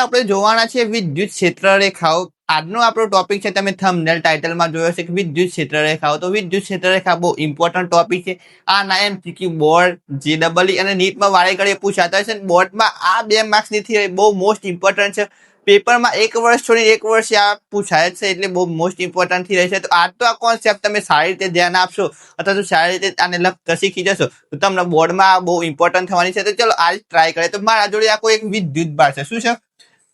આપણે જોવાના છે વિદ્યુત ક્ષેત્ર રેખાઓ. આજનો આપણો ટોપિક છે, તમે થંબનેલ ટાઇટલમાં જોયો છે કે વિદ્યુત ક્ષેત્ર રેખાઓ. તો વિદ્યુત ક્ષેત્ર રેખા બહુ ઇમ્પોર્ટન્ટ ટોપિક છે. આના એમસીક્યુ બોર્ડ, JEE અને નીટમાં વારે ઘડીએ પૂછાતા હોય છે. બોર્ડમાં આ 2 માર્ક્સની થિયરી બહુ મોસ્ટ ઇમ્પોર્ટન્ટ છે. પેપરમાં 1 વર્ષ છોડીને 1 વર્ષ આ પૂછાય જ છે, એટલે બહુ મોસ્ટ ઇમ્પોર્ટન્ટ થિયરી છે. તો આજ તો આ કોન્સેપ્ટ તમે સારી રીતે ધ્યાન આપશો અથવા તો સારી રીતે આને લગતા શીખી જશો તો તમને બોર્ડમાં બહુ ઇમ્પોર્ટન્ટ થવાની છે. તો ચલો આજ ટ્રાય કરીએ. તો મારા જોડે આ કોઈ એક વિદ્યુત બાર છે. શું છે?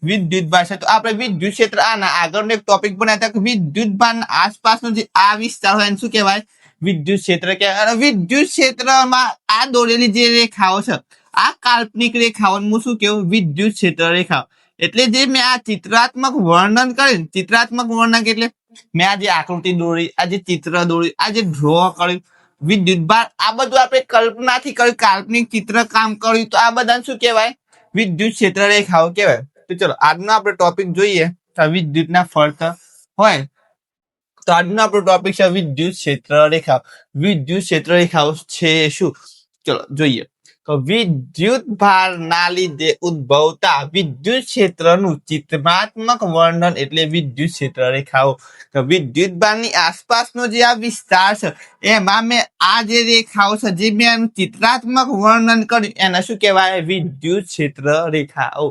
વિદ્યુત બાર છે. તો આપણે વિદ્યુત ક્ષેત્ર આના આગળનો એક ટોપિક બનાવ્યા હતા કે વિદ્યુત બારના આસપાસનો જે આ વિસ્તાર હોય એને શું કહેવાય? વિદ્યુત ક્ષેત્ર કહેવાય. અને વિદ્યુત ક્ષેત્રમાં આ દોરેલી જે રેખાઓ છે, આ કાલ્પનિક રેખાઓનું શું કહેવું? વિદ્યુત ક્ષેત્ર રેખાઓ. એટલે જે મેં આ ચિત્રાત્મક વર્ણન કર્યું, ચિત્રાત્મક વર્ણન એટલે મેં આ જે આકૃતિ દોરી, આ જે ચિત્ર દોરી, આ જે ડ્રો કર્યું, વિદ્યુત બાર, આ બધું આપણે કલ્પનાથી કર્યું, કાલ્પનિક ચિત્ર કામ કર્યું, તો આ બધાને શું કહેવાય? વિદ્યુત ક્ષેત્ર રેખાઓ કહેવાય. તો ચલો આજનો આપણે ટોપિક જોઈએ. વિદ્યુતના ફર્ક હોય તો આજનો આપણો ટોપિક છે વિદ્યુત ક્ષેત્ર રેખાઓ. વિદ્યુત ક્ષેત્ર રેખાઓ છે શું? ચલો જોઈએ. તો વિદ્યુત ભારના લીધે ઉદ્ભવતા વિદ્યુત ક્ષેત્રનું ચિત્રાત્મક વર્ણન એટલે વિદ્યુત ક્ષેત્ર રેખાઓ. તો વિદ્યુત ભારની આસપાસનો જે આ વિસ્તાર છે એમાં મેં આ જે રેખાઓ છે જે મેં ચિત્રાત્મક વર્ણન કર્યું એને શું કહેવાય? વિદ્યુત ક્ષેત્ર રેખાઓ.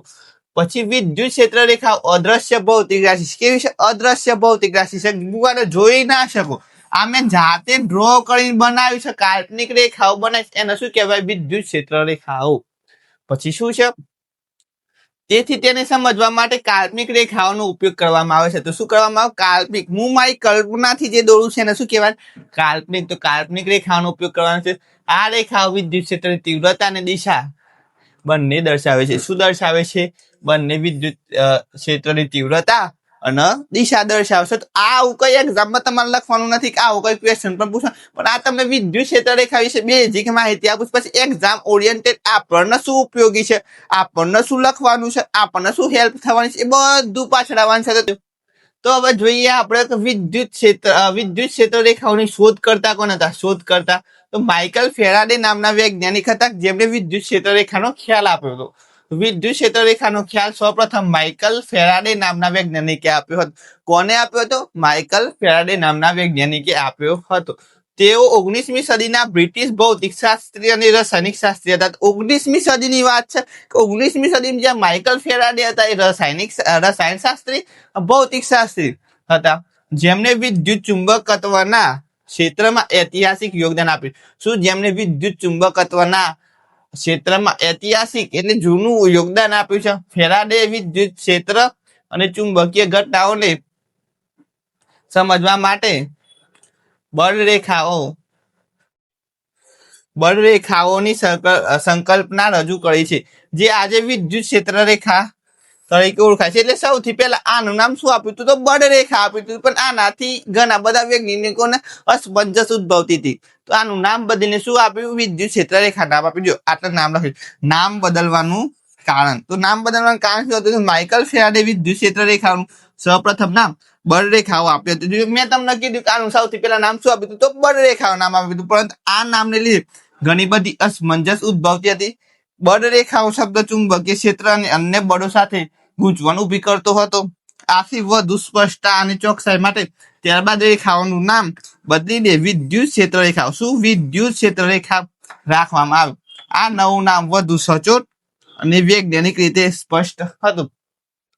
પછી વિદ્યુત ક્ષેત્ર રેખાઓ અદ્રશ્ય ભૌતિક રાશિ. કેવી છે? અદ્રશ્ય ભૌતિક રાશિ છે. હું જોઈ ના શકું. આ મેં જાતે ડ્રો કરીને બનાવ્યું છે, કાલ્પનિક રેખાઓ બનાવી, એને શું કહેવાય? વિદ્યુત ક્ષેત્ર રેખાઓ. પછી શું છે? તેથી તેને સમજવા માટે કાલ્પનિક રેખાઓનો ઉપયોગ કરવામાં આવે છે. તો શું કરવામાં આવે? કાલ્પનિક. હું મારી કલ્પનાથી જે દોરું છે એને શું કહેવાય? કાલ્પનિક. તો કાલ્પનિક રેખાઓનો ઉપયોગ કરવાનો છે. આ રેખાઓ વિદ્યુત ક્ષેત્રની તીવ્રતા અને દિશા બંને દર્શાવે છે. શું દર્શાવે છે? બંને વિદ્યુત ક્ષેત્રની તીવ્રતા અને દિશા દર્શાવશે. તો આ આવું કઈ એક્ઝામમાં તમારે લખવાનું નથી કે આવું કઈ ક્વેશ્ચન પણ પૂછો, પણ આ તમને વિદ્યુત ક્ષેત્ર રેખા વિશે બેઝિક માહિતી આપું. પછી એક્ઝામ ઓરિએન્ટેડ આપણને શું ઉપયોગી છે, આપણને શું લખવાનું છે, આપણને શું હેલ્પ થવાની છે, એ બધું પાછળ આવવાનું છે. તો હવે જોઈએ આપણે વિદ્યુત ક્ષેત્ર રેખાઓની શોધ કરતા કોણ હતા? શોધ કરતા તો માઇકલ ફેરાડે નામના વૈજ્ઞાનિક હતા, જેમણે વિદ્યુત ક્ષેત્ર રેખાનો ખ્યાલ આપ્યો હતો. વિદ્યુત ક્ષેત્ર રેખાનો ખ્યાલ સૌપ્રથમ માઇકલ ફેરાડે નામના વૈજ્ઞાનિકે આપ્યો હતો. કોને આપ્યો હતો? માઇકલ ફેરાડે નામના વૈજ્ઞાનિકે આપ્યો હતો. તેઓ 19મી સદીના બ્રિટિશ ભૌતિક શાસ્ત્રી અને રસાયણિક શાસ્ત્રી હતા. 19મી સદીની વાત છે. 19મી સદીમાં જ્યાં માઇકલ ફેરાડે હતા એ રસાયણ શાસ્ત્રી, ભૌતિક શાસ્ત્રી હતા, જેમને વિદ્યુત ચુંબકત્વના ક્ષેત્રમાં ઐતિહાસિક યોગદાન આપ્યું. શું? જેમને વિદ્યુત ચુંબકત્વના ક્ષેત્રમાં ઐતિહાસિક એટલે જૂનું યોગદાન આપ્યું છે. ફેરાડે વિદ્યુત ક્ષેત્ર અને ચુંબકીય ઘટનાઓને સમજવા માટે બળરેખાઓની સંકલ્પના રજૂ કરી છે, જે આજે વિદ્યુત ક્ષેત્ર રેખા તરીકે ઓળખાય છે. એટલે સૌથી પહેલા આનું નામ શું આપ્યું હતું? તો બળરેખા આપ્યું હતું. પણ આનાથી ઘણા બધા વૈજ્ઞાનિકોને અસમંજસ ઉદ્ભવતી હતી. તો આનું નામ બદલીને શું આપ્યું? વિદ્યુત ક્ષેત્ર રેખા નામ આપ્યું. જો આટલા નામ લખ્યું. નામ બદલવાનું કારણ, તો નામ બદલવાનું કારણ શું હતું? માઇકલ ફેરાડે વિદ્યુત ક્ષેત્ર રેખાનું સૌપ્રથમ નામ બળરેખાઓ આપ્યું હતું. મેં તમને કીધું કે આનું સૌથી પહેલા નામ શું આપ્યું હતું? તો બળરેખાઓ નામ આપ્યું હતું. પરંતુ આ નામને લીધે ઘણી બધી અસમંજસ ઉદ્ભવતી હતી. બળરેખાઓ શબ્દ ચુંબકીય ક્ષેત્ર અને અન્ય બળો સાથે ગૂંચવણ ઊભી કરતો હતો. આથી વધુ સ્પષ્ટતા અને ચોકસાઈ માટે ત્યારબાદ રેખાઓનું નામ બદલીને વિદ્યુત ક્ષેત્ર રેખાઓ, શું? વિદ્યુત ક્ષેત્ર રેખા રાખવામાં આવ્યું. આ નવું નામ વધુ સચોટ અને વૈજ્ઞાનિક રીતે સ્પષ્ટ હતું,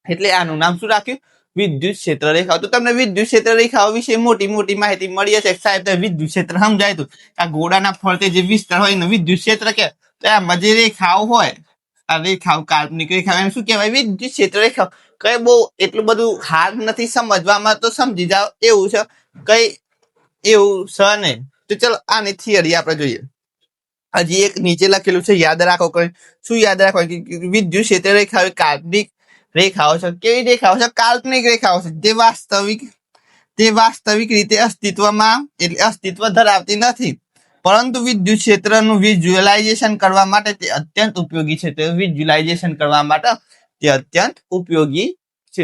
એટલે આનું નામ શું રાખ્યું? વિદ્યુત ક્ષેત્ર રેખાઓ. તો તમને વિદ્યુત ક્ષેત્ર રેખાઓ વિશે મોટી મોટી માહિતી મળી હશે. સાહેબ વિદ્યુત ક્ષેત્ર સમજાય તો આ ઘોડાના ફરતે જે વિસ્તાર હોય એને વિદ્યુત ક્ષેત્ર કે, તો આમાં જે રેખાઓ હોય, આ રેખાઓ કાલ્પનિક રેખાઓ એને શું કહેવાય? વિદ્યુત ક્ષેત્ર રેખાઓ. કઈ બહુ એટલું બધું હાર્ડ નથી સમજવામાં, તો સમજી જાવ એવું છે, કઈ એવું છે નહીં. તો ચલો આની થિયરી આપણે જોઈએ. હજી એક નીચે લખેલું છે, યાદ રાખો. શું યાદ રાખવાનું? વિદ્યુત ક્ષેત્ર રેખાઓ કાલ્પનિક રેખાઓ છે. કેવી રેખાઓ છે? કાલ્પનિક રેખાઓ છે. તે વાસ્તવિક રીતે અસ્તિત્વ ધરાવતી નથી, પરંતુ વિદ્યુત ક્ષેત્રનું વિઝ્યુઅલાઇઝેશન કરવા માટે તે અત્યંત ઉપયોગી છે. તો વિઝ્યુઅલાઇઝેશન કરવા માટે તે અત્યંત ઉપયોગી છે.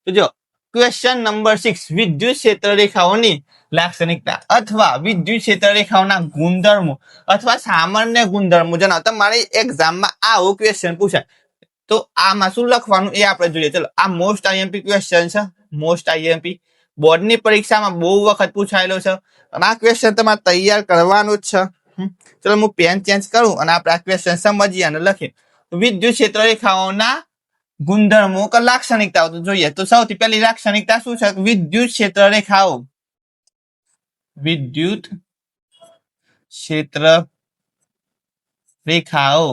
તો જો ક્વેશ્ચન નંબર 6, વિદ્યુત ક્ષેત્ર રેખાઓની લાક્ષણિકતા અથવા વિદ્યુત ક્ષેત્ર રેખાઓના ગુણધર્મો અથવા સામાન્ય ગુણધર્મો જણાવો. તમારી એક્ઝામમાં આવો ક્વેશ્ચન પૂછાય. તો આમાં શું લખવાનું એ આપણે જોઈએ. ચલો, આ મોસ્ટ આઈએમપી ક્વેશ્ચન છે. મોસ્ટ આઈએમપી બોર્ડની પરીક્ષામાં બહુ વખત પૂછાયેલો છે અને આ ક્વેશ્ચન તમારે તૈયાર કરવાનું જ છે. ચલો, હું પેન ચેન્જ કરું અને આપણે આ ક્વેશ્ચન સમજીએ અને લખીએ. વિદ્યુત ક્ષેત્ર રેખાઓના ગુણધર્મો કે લાક્ષણિકતાઓ તો જોઈએ. તો સૌથી પહેલી લાક્ષણિકતા શું છે? વિદ્યુત ક્ષેત્ર રેખાઓ, વિદ્યુત ક્ષેત્ર રેખાઓ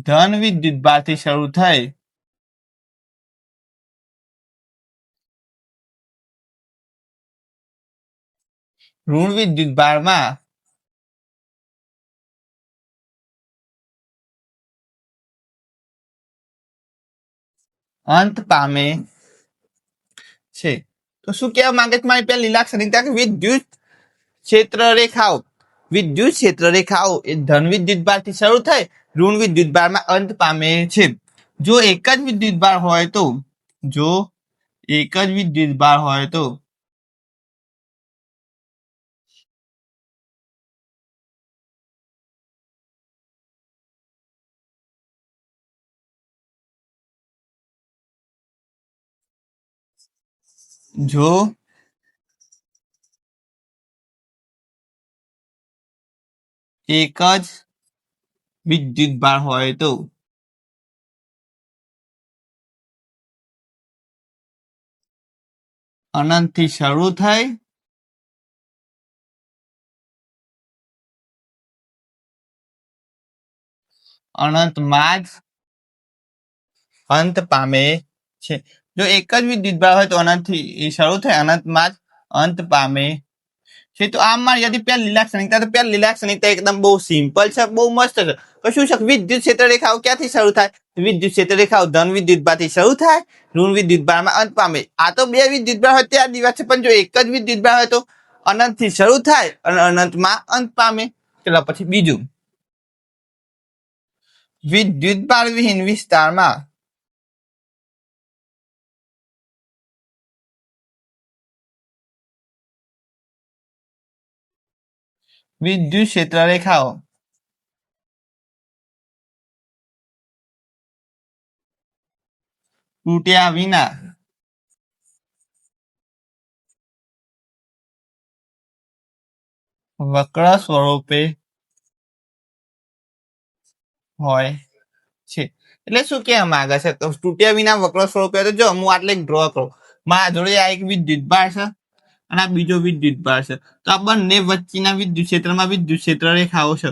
ધન વિદ્યુત ભારથી શરૂ થઈ ઋણ વિદ્યુત ભારમાં અંત પામે છે. તો શું કહેવા માંગે છે મારી પહેલી લાક્ષણિકતા કે વિદ્યુત ક્ષેત્ર રેખાઓ, વિદ્યુત ક્ષેત્ર રેખાઓ એ ધન વિદ્યુત ભારથી શરૂ થઈ ઋણ વિદ્યુત ભારમાં અંત પામે છે. જો એક જ વિદ્યુત ભાર હોય તો, જો એક જ વિદ્યુત ભાર હોય તો જો એક જ વિદ્યુત ભાર હોય તો અનંતથી શરૂ થઈ અનંતમાં જ અંત પામે છે. જો એક જ વિદ્યુત ભાર હોય તો અનંતથી શરૂ થઈ અનંતમાં જ અંત પામે છે. તો આમ મારી હતી પહેલી લાક્ષણિકતા. તો પહેલી લાક્ષણિકતા એકદમ બહુ સિમ્પલ છે, બહુ મસ્ત છે. તો શું છે? વિદ્યુત ક્ષેત્ર રેખાઓ ક્યાંથી શરૂ થાય? વિદ્યુત ક્ષેત્ર રેખાઓ ધન વિદ્યુત ભારથી શરૂ થાય, ઋણ વિદ્યુત ભારમાં અંત પામે. આ તો બે વિદ્યુત ભાર હોય ત્યાં દિવસ છે, પણ જો એક જ વિદ્યુત ભાર હોય તો અનંતથી શરૂ થાય અને અનંતમાં અંત પામે. ચલો પછી બીજું, વિદ્યુત ભાર વિહીન વિસ્તારમાં વિદ્યુત ક્ષેત્ર રેખાઓ તૂટ્યા વિના વક્ર સ્વરૂપે હોય છે. એટલે શું કહેવા માંગે છે? તો તૂટ્યા વિના વક્ર સ્વરૂપે. તો જો હું આટલે ડ્રો કરું, મારા જોડે આ એક વિદ્યુત ભાર છે અને આ બીજો વિદ્યુત ભાર છે. તો આ બંને વચ્ચેના વિદ્યુત ક્ષેત્રમાં વિદ્યુત ક્ષેત્ર રેખાઓ છે.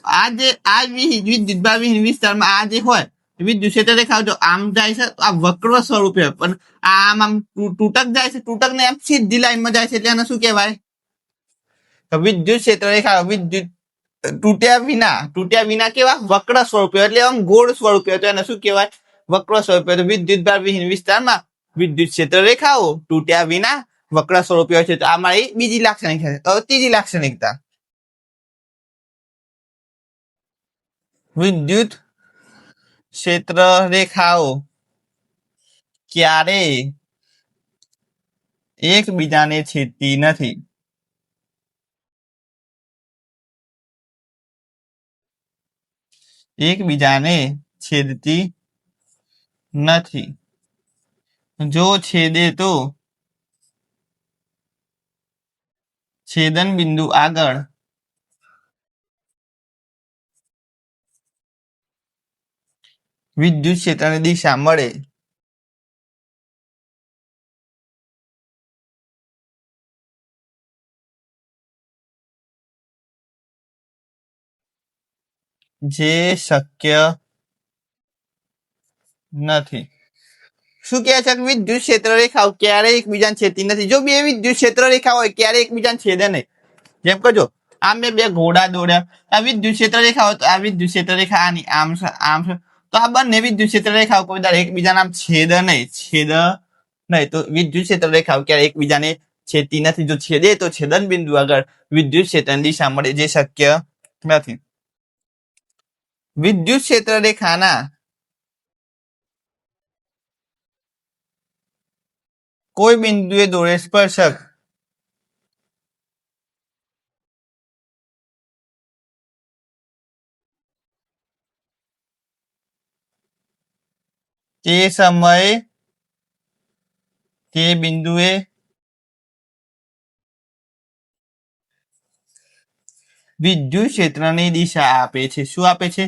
આ જે આ વિદ્યુત ભાર વિહીન વિસ્તારમાં આ જે હોય વિદ્યુત ક્ષેત્ર રેખાઓ જો આમ જાય છે તો આ વક્ર સ્વરૂપે, પણ આમ આમ તૂટક જાય છે. તૂટક ને એમ સીધી લાઈનમાં જાય છે એટલે એને શું કહેવાય? વિદ્યુત ક્ષેત્ર રેખા વિદ્યુત તૂટ્યા વિના કેવા? વક્ર સ્વરૂપે, એટલે આમ ગોળ સ્વરૂપે. તો એને શું કહેવાય? વક્ર સ્વરૂપે. તો વિદ્યુત ભાર વિહીન વિસ્તારમાં વિદ્યુત ક્ષેત્ર રેખાઓ તૂટ્યા વિના વક્ર સ્વરૂપે હોય છે. તો આ મારી બીજી લાક્ષણિકતા છે. હવે ત્રીજી લાક્ષણિકતા, વિદ્યુત ક્ષેત્ર રેખાઓ ક્યારેય એકબીજાને છેદતી નથી. એકબીજાને છેદતી નથી. જો છેદે તો છેદન બિંદુ આગળ વિદ્યુત ક્ષેત્રની દિશા મળે. જે શક્ય નથી. શું કહે છે? વિદ્યુત ક્ષેત્ર રેખાઓ ક્યારેય એકબીજાને છેદતી નથી. જો બે વિદ્યુત ક્ષેત્ર રેખા હોય ક્યારે એકબીજાને છેદે નહીં. જેમ કે જો આમ બે ઘોડા દોડ્યા, આ વિદ્યુત ક્ષેત્ર રેખા હોય તો આ વિદ્યુત ક્ષેત્ર રેખા આની આમ છે, આમ છે. તો આ બંને વિદ્યુત ક્ષેત્ર રેખાઓ કોઈ દર એકબીજાના આમ છેદ નહીં. તો વિદ્યુત ક્ષેત્ર રેખાઓ ક્યારે એકબીજાને છેદતી નથી. જો છેદે તો છેદન બિંદુ આગળ વિદ્યુત ક્ષેત્રની દિશા મળે, જે શક્ય નથી. વિદ્યુત ક્ષેત્ર રેખાના કોઈ બિંદુએ દોરે સ્પર્શક તે સમયે તે બિંદુએ વિદ્યુત ક્ષેત્રની દિશા આપે છે. શું આપે છે?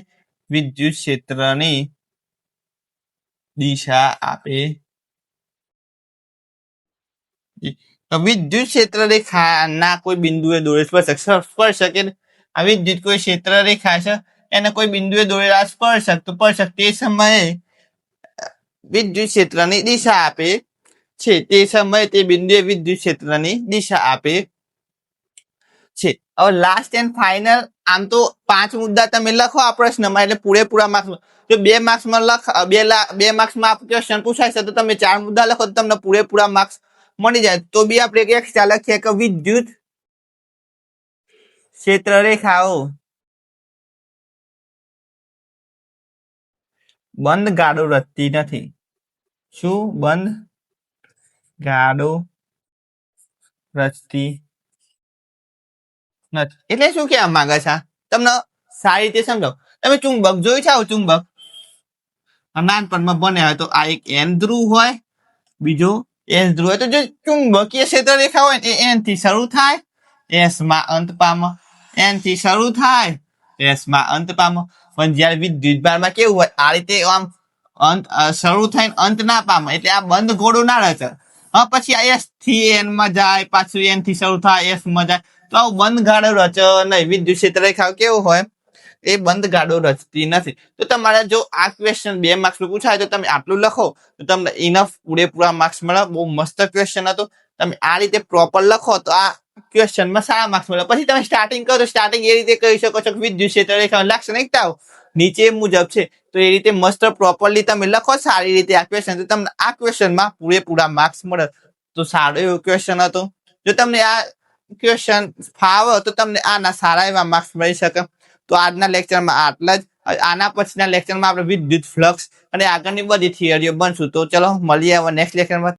વિદ્યુત ક્ષેત્રની દિશા આપે છે. વિદ્યુત ક્ષેત્ર રેખા ના કોઈ બિંદુએ દોરે સ્પર્શક આ વિદ્યુત કોઈ ક્ષેત્ર રેખા છે એને કોઈ બિંદુએ દોરેલા સ્પર્શક તો સ્પર્શક તે સમયે વિદ્યુત ક્ષેત્રની દિશા આપે છે. તે સમયે તે બિંદુએ વિદ્યુત ક્ષેત્રની દિશા આપે છે. હવે લાસ્ટ એન્ડ ફાઇનલ આમ તો 5 મુદ્દા તમે લખો આ પ્રશ્નમાં એટલે પૂરેપૂરા માર્ક્સ. જો 2 માર્ક્સમાં બે માર્ક્સમાં આ ક્વેશ્ચન પૂછાય છે તો તમે 4 મુદ્દા લખો તો તમને પૂરેપૂરા માર્ક્સ મળી જાય. તો બી આપણે એક એક્સ્ટ્રા લખીએ કે વિદ્યુત ક્ષેત્ર રેખાઓ બંધ ગાડો રચતી નથી. શું? બંધ ગાડો રચતી નથી. એટલે શું કહેવા માંગે છે? તમને સારી રીતે સમજાવો. તમે ચુંબક જોઈ છે? ચુંબક નાનપણમાં બને હોય તો આ એક એન ધ્રુવ હોય, બીજો એસ ધ્રુવ હોય. તો જો ચુંબકીય ક્ષેત્ર રેખા હોય એ એન થી શરૂ થાય, એસ માં અંત પામે. એન થી શરૂ થાય, એસ માં અંત પામે. પણ જયારે વિદ્યુત ભારમાં કેવું હોય આ રીતે આમ અંત શરૂ થઈને અંત ના પામે એટલે આ બંધ ગોળો ના રચે. પછી આ એસ થી એન માં જાય, પાછું એન થી શરૂ થાય, એસ માં જાય. તો આવું બંધ ગાડો રચે નહીં. વિદ્યુત ક્ષેત્ર રેખા કેવું હોય એ બંધ ગાડો રચતી નથી. તો તમારે જો આ ક્વેશ્ચન 2 માર્ક્સમાં પૂછાય તો તમે આટલું લખો તો તમને ઇનફ પૂરેપૂરા માર્ક્સ મળે. બહુ મસ્ત ક્વેશ્ચન હતો. તમે આ રીતે પ્રોપર લખો તો આ ક્વેશ્ચનમાં સારા માર્ક્સ મળે. પછી તમે સ્ટાર્ટિંગ કરો તો સ્ટાર્ટિંગ એ રીતે કહી શકો છો કે વિદ્યુત ક્ષેત્ર રેખા લાક્ષણિકતાઓ નીચે મુજબ છે. તો એ રીતે મસ્ત પ્રોપરલી તમે લખો સારી રીતે આ ક્વેશ્ચન તો તમને આ ક્વેશ્ચનમાં પૂરેપૂરા માર્ક્સ મળે. તો સારો એવો ક્વેશ્ચન હતો. જો તમને આ ક્વેશ્ચન ફાવે તો તમને આના સારા એવા માર્ક્સ મળી શકે. તો આજના લેક્ચરમાં આટલા જ. આના પછીના લેક્ચરમાં આપણે વિદ્યુત ફ્લક્સ અને આગળની બધી થિયરીઓ બનશું. તો ચલો મળીએ હવે નેક્સ્ટ લેક્ચરમાં.